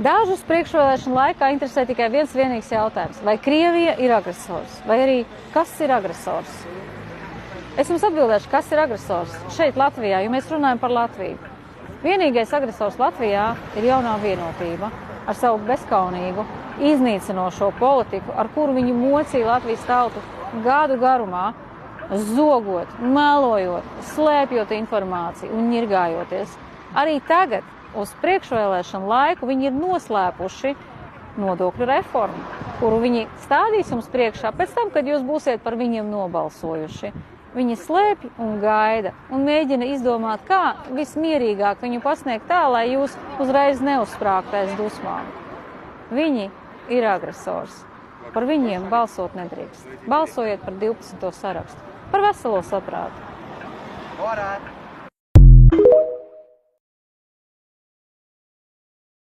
Dažus priekšvēlēšanu laikā interesē tikai viens vienīgs jautājums. Vai Krievija ir agresors? Vai arī kas ir agresors? Es jums atbildēšu, kas ir agresors šeit Latvijā, jo mēs runājam par Latviju. Vienīgais agresors Latvijā ir jaunā vienotība ar savu bezkaunīgu, iznīcinošo politiku, ar kuru viņi mocīja Latvijas tautu gadu garumā, zogot, melojot, slēpjot informāciju un ņirgājoties. Arī tagad, uz priekšvēlēšanu laiku, viņi ir noslēpuši nodokļu reformu, kuru viņi stādīs jums priekšā pēc tam, kad jūs būsiet par viņiem nobalsojuši. Viņi slēpj un gaida un mēģina izdomāt, kā vismierīgāk viņu pasniegt tā, lai jūs uzreiz neuzsprāgtais dusmām. Viņi ir agresors. Par viņiem balsot nedrīkst. Balsojiet par 12. sarakstu. Par veselo saprātu.